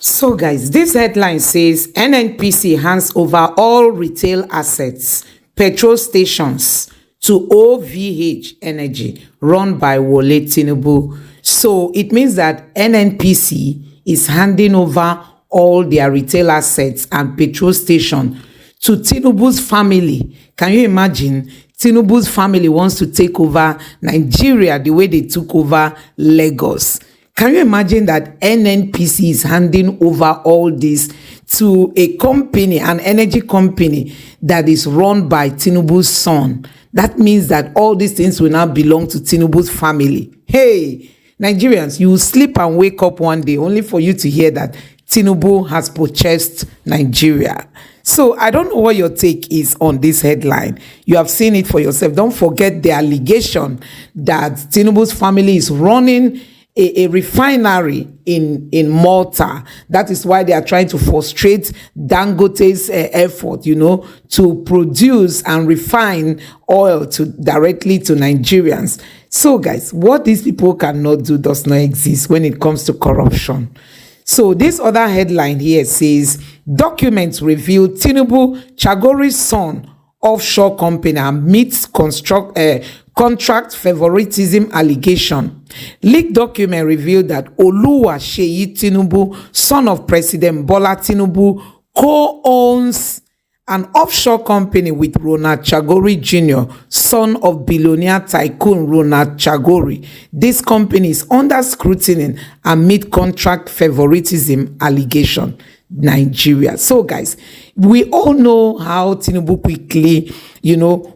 So guys, this headline says NNPC hands over all retail assets, petrol stations to OVH Energy run by Wole Tinubu. So it means that NNPC is handing over all their retail assets and petrol station to Tinubu's family. Can you imagine? Tinubu's family wants to take over Nigeria the way they took over Lagos. Can you imagine that NNPC is handing over all this to a company, an energy company that is run by Tinubu's son? That means that all these things will now belong to Tinubu's family. Hey, Nigerians, you will sleep and wake up one day only for you to hear that Tinubu has purchased Nigeria. So I don't know what your take is on this headline. You have seen it for yourself. Don't forget the allegation that Tinubu's family is running a refinery in Malta. That is why they are trying to frustrate Dangote's effort, to produce and refine oil directly to Nigerians. So guys, what these people cannot do does not exist when it comes to corruption. So this other headline here says, documents reveal Tinubu Chagori's son offshore company amidst contract favoritism allegation. Leaked document revealed that Oluwaseyi Tinubu, son of President Bola Tinubu, co-owns an offshore company with Ronald Chagori Jr., son of billionaire tycoon Ronald Chagori. This company is under scrutiny amid contract favoritism allegation. Nigeria. So guys, we all know how Tinubu quickly,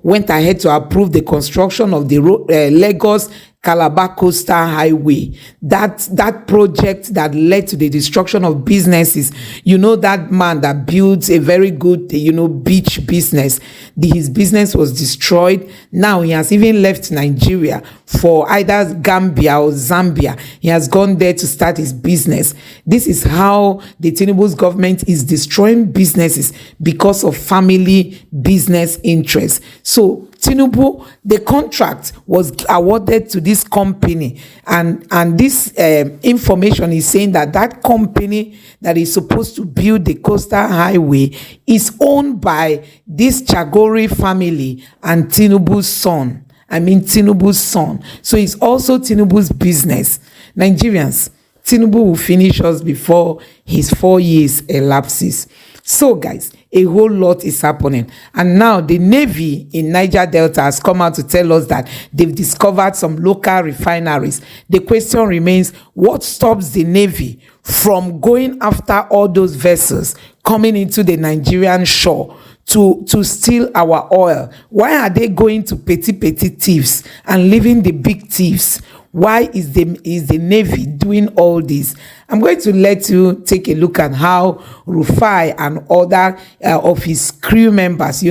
went ahead to approve the construction of the Lagos Calabar Coastal Highway, that project that led to the destruction of businesses. That man that builds a very good, beach business. His business was destroyed. Now he has even left Nigeria for either Gambia or Zambia. He has gone there to start his business. This is how the Tinubu's government is destroying businesses because of family business interests. So Tinubu, the contract was awarded to this company, and this information is saying that company that is supposed to build the coastal highway is owned by this Chagori family and Tinubu's son. Tinubu's son. So it's also Tinubu's business. Nigerians, Tinubu will finish us before his 4 years elapses. So guys, a whole lot is happening. And now the Navy in Niger Delta has come out to tell us that they've discovered some local refineries. The question remains, what stops the Navy from going after all those vessels coming into the Nigerian shore to steal our oil? Why are they going to petty thieves and leaving the big thieves? Why is the Navy doing all this? I'm going to let you take a look at how Rufai and other of his crew members,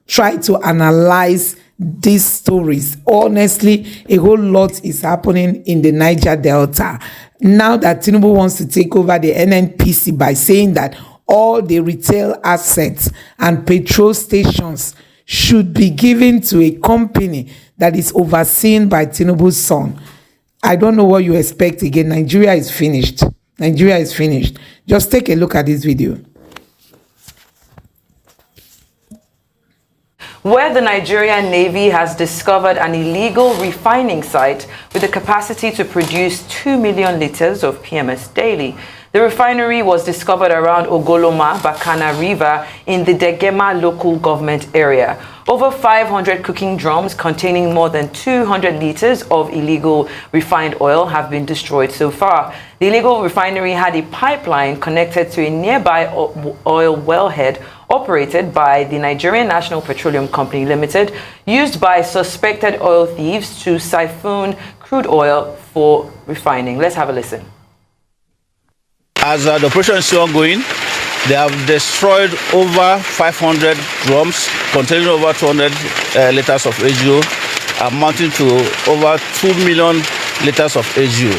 try to analyze these stories. Honestly, a whole lot is happening in the Niger Delta. Now that Tinubu wants to take over the NNPC by saying that all the retail assets and petrol stations should be given to a company that is overseen by Tinubu's son. I don't know what you expect again. Nigeria is finished. Nigeria is finished. Just take a look at this video. Where the Nigerian Navy has discovered an illegal refining site with the capacity to produce 2 million liters of PMS daily. The refinery was discovered around Ogoloma, Bakana River in the Degema local government area. Over 500 cooking drums containing more than 200 liters of illegal refined oil have been destroyed so far. The illegal refinery had a pipeline connected to a nearby oil wellhead operated by the Nigerian National Petroleum Company Limited, used by suspected oil thieves to siphon crude oil for refining. Let's have a listen. As the operation is still ongoing, they have destroyed over 500 drums containing over 200 liters of AGO, amounting to over 2 million liters of AGO.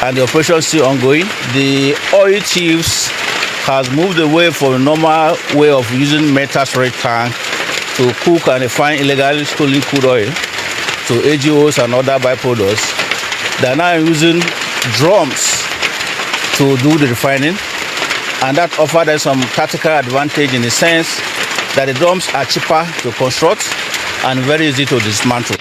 And the operation is still ongoing. The oil thieves has moved away from the normal way of using metal storage tank to cook and refine illegally stolen crude oil to AGOs and other byproducts. They are now using drums to do the refining. and that offers them some tactical advantage in the sense that the drums are cheaper to construct and very easy to dismantle.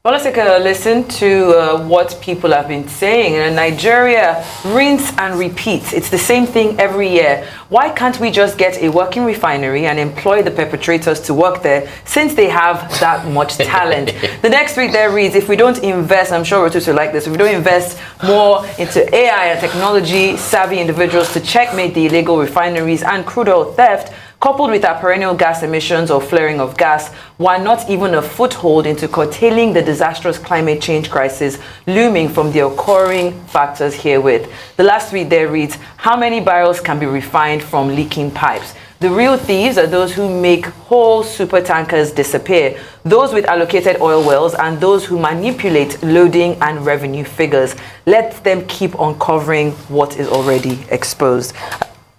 Well, let's take a listen to what people have been saying. In Nigeria, rinse and repeat. It's the same thing every year. Why can't we just get a working refinery and employ the perpetrators to work there since they have that much talent? The next tweet there reads, if we don't invest, I'm sure Rotus will like this, if we don't invest more into AI and technology savvy individuals to checkmate the illegal refineries and crude oil theft, coupled with our perennial gas emissions or flaring of gas, while not even a foothold into curtailing the disastrous climate change crisis looming from the occurring factors herewith. The last tweet there reads, how many barrels can be refined from leaking pipes? The real thieves are those who make whole super tankers disappear, those with allocated oil wells and those who manipulate loading and revenue figures. Let them keep uncovering what is already exposed.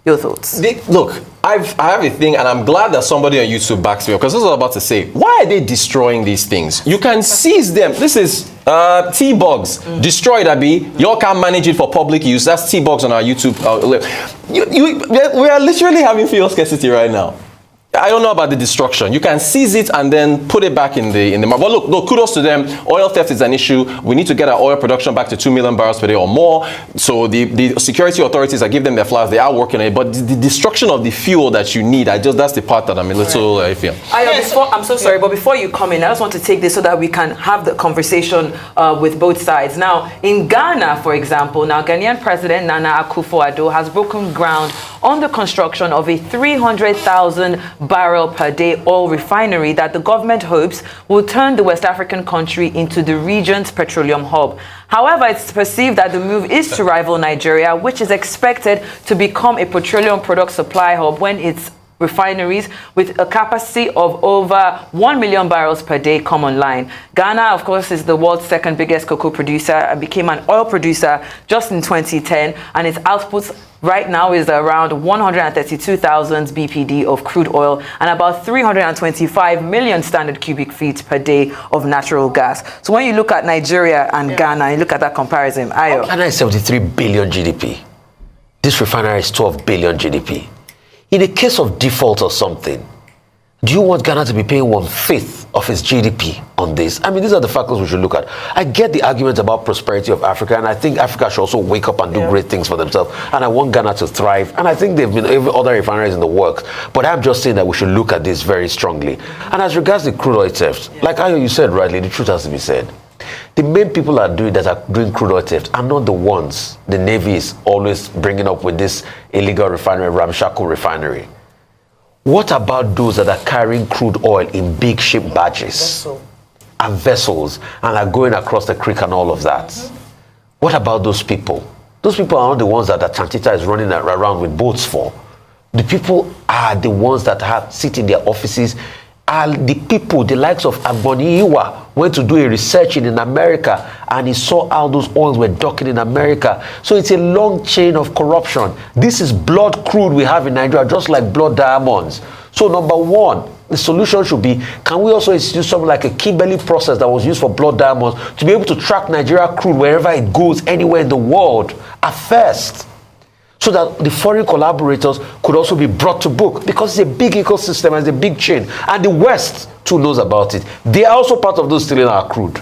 Your thoughts? Look, I have a thing, and I'm glad that somebody on YouTube backs me up, because I was about to say, why are they destroying these things? You can seize them. This is T-Bugs. Destroyed, Abi. Y'all can't manage it for public use. That's T-Bugs on our YouTube. We are literally having fuel scarcity right now. I don't know about the destruction. You can seize it and then put it back in the market. But look, kudos to them. Oil theft is an issue. We need to get our oil production back to 2 million barrels per day or more. So the security authorities, I give them their flowers. They are working on it. But the destruction of the fuel that you need, that's the part that I'm a little iffy on. I'm so sorry, but before you come in, I just want to take this so that we can have the conversation with both sides. Now, in Ghana, for example, Ghanaian President Nana Akufo-Addo has broken ground on the construction of a 300,000 barrel per day oil refinery that the government hopes will turn the West African country into the region's petroleum hub. However, it's perceived that the move is to rival Nigeria, which is expected to become a petroleum product supply hub when its refineries with a capacity of over 1 million barrels per day come online. Ghana, of course, is the world's second biggest cocoa producer and became an oil producer just in 2010, and its output right now is around 132,000 BPD of crude oil and about 325 million standard cubic feet per day of natural gas. So when you look at Nigeria and Ghana, you look at that comparison. Ayo. Ghana is 73 billion GDP. This refinery is 12 billion GDP. In the case of default or something, do you want Ghana to be paying 1/5 of its GDP on this? I mean, these are the factors we should look at. I get the argument about prosperity of Africa, and I think Africa should also wake up and do great things for themselves. And I want Ghana to thrive. And I think there have been other refineries in the works. But I'm just saying that we should look at this very strongly. And as regards the crude oil theft, like Ayo, you said rightly, the truth has to be said. The main people that are doing crude oil theft are not the ones the Navy is always bringing up with this illegal refinery, ramshackle refinery. What about those that are carrying crude oil in big ship barges and vessels and are going across the creek and all of that? What about those people? Those people are not the ones that Chantita is running around with boats for. The people are the ones that sit in their offices, are the people, the likes of Agboni Iwa, went to do a research in America and he saw how those oils were docking in America. So it's a long chain of corruption. This is blood crude we have in Nigeria, just like blood diamonds. So number one, the solution should be, can we also institute something like a Kimberley process that was used for blood diamonds to be able to track Nigeria crude wherever it goes, anywhere in the world, at first? So that the foreign collaborators could also be brought to book, because it's a big ecosystem and it's a big chain. And the West too knows about it. They are also part of those stealing our crude.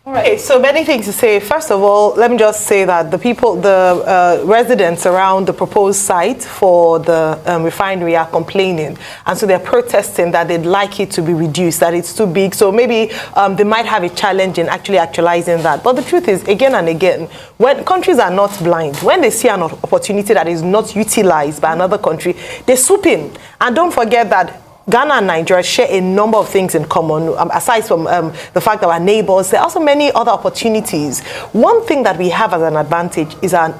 All right, so many things to say. First of all, let me just say that the residents around the proposed site for the refinery are complaining. And so they're protesting that they'd like it to be reduced, that it's too big. So maybe they might have a challenge in actually actualizing that. But the truth is, again and again, when countries are not blind, when they see an opportunity that is not utilized by another country, they swoop in. And don't forget that Ghana and Nigeria share a number of things in common. Aside from the fact that we're neighbors, there are also many other opportunities. One thing that we have as an advantage is our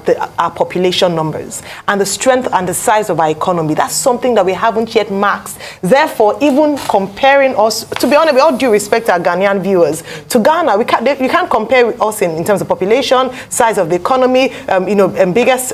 population numbers and the strength and the size of our economy. That's something that we haven't yet maxed. Therefore, even comparing us, to be honest, with all due respect to our Ghanaian viewers, to Ghana, you can't compare us in terms of population, size of the economy, biggest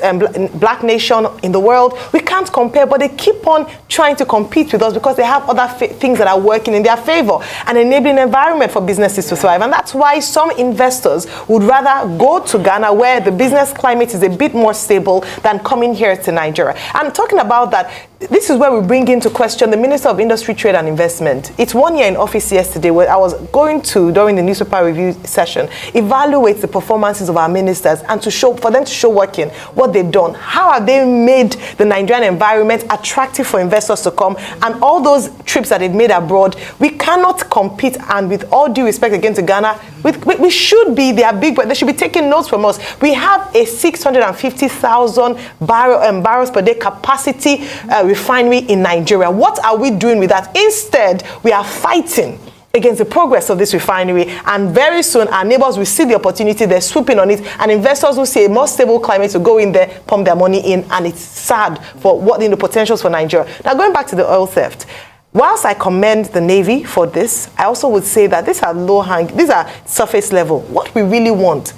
black nation in the world. We can't compare, but they keep on trying to compete with us because they have other things that are working in their favor, an enabling environment for businesses to thrive. And that's why some investors would rather go to Ghana, where the business climate is a bit more stable, than coming here to Nigeria. And talking about that, this is where we bring into question the Minister of Industry, Trade and Investment. It's 1 year in office yesterday, where I was going to, during the newspaper review session, evaluate the performances of our ministers and for them to show working what they've done. How have they made the Nigerian environment attractive for investors to come, and all those trips that they've made abroad? We cannot compete, and with all due respect again to Ghana, we should be their big, but they should be taking notes from us. We have a 650,000 barrels per day capacity refinery in Nigeria. What are we doing with that? Instead, we are fighting against the progress of this refinery, and very soon our neighbors will see the opportunity, they're swooping on it, and investors will see a more stable climate to go in there, pump their money in, and it's sad for what the potentials for Nigeria. Now, going back to the oil theft, whilst I commend the Navy for this, I also would say that these are surface level. What we really want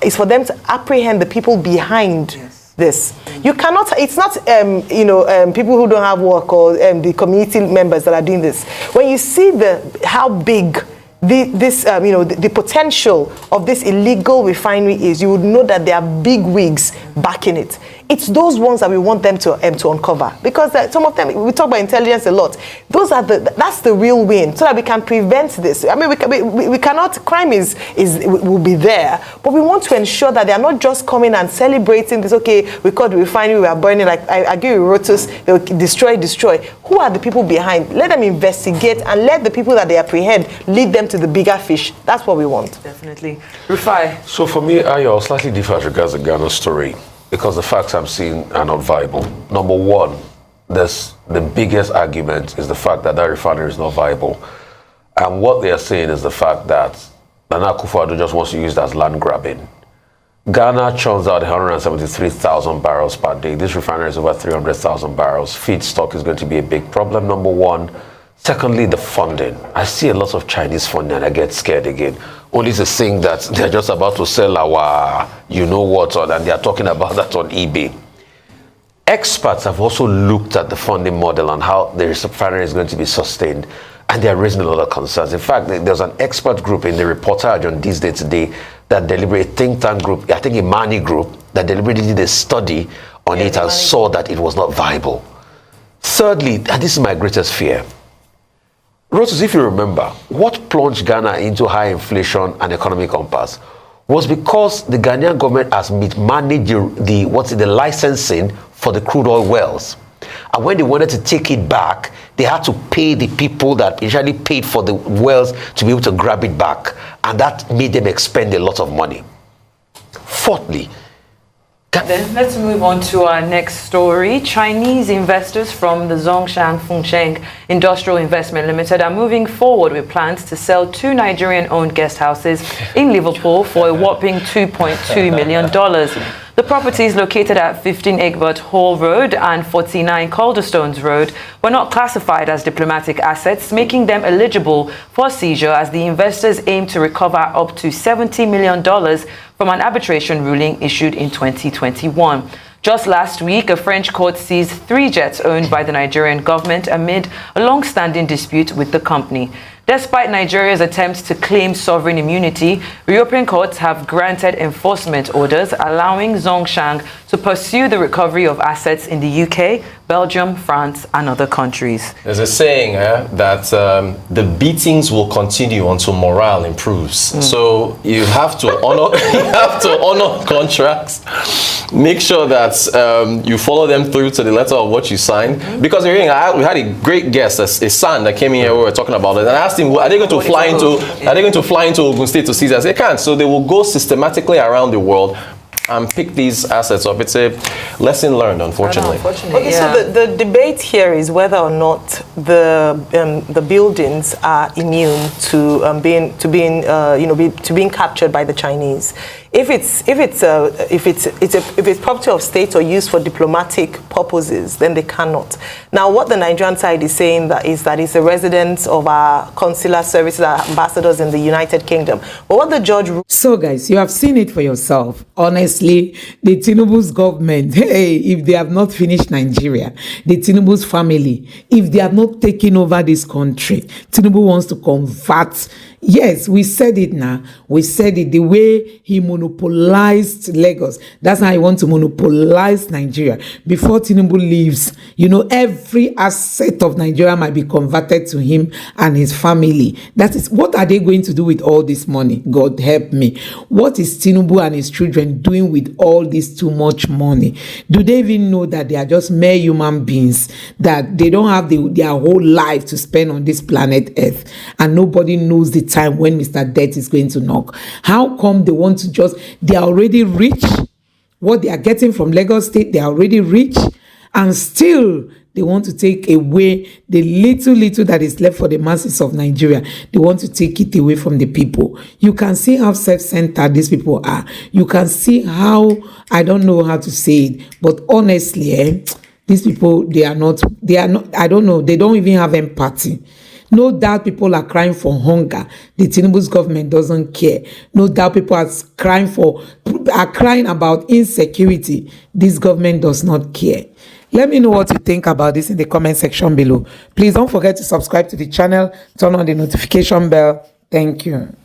is for them to apprehend the people behind this. You cannot, it's not, people who don't have work, or the community members that are doing this. When you see how big the potential of this illegal refinery is, you would know that there are big wigs backing it. It's those ones that we want them to uncover, because some of them, we talk about intelligence a lot. That's the real win, so that we can prevent this. I mean, we cannot. Crime will be there, but we want to ensure that they are not just coming and celebrating this. Okay, we caught the refinery, we are burning. Like I agree with Rotus, they'll destroy. Who are the people behind? Let them investigate, and let the people that they apprehend lead them to the bigger fish. That's what we want. Definitely. Rufai. So for me, Ayo, slightly different regards the Ghana story, because the facts I'm seeing are not viable. Number one, the biggest argument is the fact that refinery is not viable. And what they are saying is the fact that Nana Akufo-Addo just wants to use that as land grabbing. Ghana churns out 173,000 barrels per day. This refinery is over 300,000 barrels. Feedstock is going to be a big problem, number one. Secondly, the funding. I see a lot of Chinese funding and I get scared again. Only to think that they're just about to sell our you-know-what, and they're talking about that on eBay. Experts have also looked at the funding model and how the refinery is going to be sustained, and they're raising a lot of concerns. In fact, there's an expert group in the reportage on This Day Today that deliberately, a think tank group, I think a Mani group, that deliberately did a study on it and saw that it was not viable. Thirdly, and this is my greatest fear, Rotus, if you remember, what plunged Ghana into high inflation and economic compass was because the Ghanaian government has mismanaged the licensing for the crude oil wells. And when they wanted to take it back, they had to pay the people that initially paid for the wells to be able to grab it back. And that made them expend a lot of money. Fourthly, then let's move on to our next story. Chinese investors from the Zhongshan Fengcheng Industrial Investment Limited are moving forward with plans to sell 2 Nigerian-owned guest houses in Liverpool for a whopping $2.2 million. The properties located at 15 Egbert Hall Road and 49 Calderstones Road were not classified as diplomatic assets, making them eligible for seizure, as the investors aim to recover up to $70 million from an arbitration ruling issued in 2021. Just last week, a French court seized 3 jets owned by the Nigerian government amid a long-standing dispute with the company. Despite Nigeria's attempts to claim sovereign immunity, European courts have granted enforcement orders allowing Zhongshan to pursue the recovery of assets in the UK, Belgium, France, and other countries. There's a saying that the beatings will continue until morale improves. So you have to honor contracts. Make sure that you follow them through to the letter of what you signed. Because we had a great guest, a son that came in here. We were talking about it, and I asked him, are they going to fly into Ogun State to seize us? They can't. So they will go systematically around the world and pick these assets up. It's a lesson learned, unfortunately. Okay, so the debate here is whether or not the buildings are immune to being captured by the Chinese. if it's property of state or used for diplomatic purposes, then they cannot. Now, what the Nigerian side is saying is that it's the residents of our consular services, our ambassadors in the United Kingdom. But what the judge... So, guys, you have seen it for yourself. Honestly, the Tinubu's government, hey, if they have not finished Nigeria, the Tinubu's family, if they have not taken over this country, Tinubu wants to convert. Yes, we said it now. We said it. The way he monopolized Lagos, that's how he wants to monopolize Nigeria. Before Tinubu leaves, you know, every asset of Nigeria might be converted to him and his family. That is, what are they going to do with all this money? God help me. What is Tinubu and his children doing with all this too much money? Do they even know that they are just mere human beings, that they don't have their whole life to spend on this planet Earth, and nobody knows the time when Mr. Death is going to knock? How come they want to they are already rich? What they are getting from Lagos State, they are already rich, and still they want to take away the little that is left for the masses of Nigeria. They want to take it away from the people. You can see how self-centered these people are. You can see how, I don't know how to say it, but honestly, these people, they are not, I don't know, they don't even have empathy. No doubt people are crying for hunger. The Tinubu's government doesn't care. No doubt people are crying about insecurity. This government does not care. Let me know what you think about this in the comment section below. Please don't forget to subscribe to the channel, turn on the notification bell. Thank you.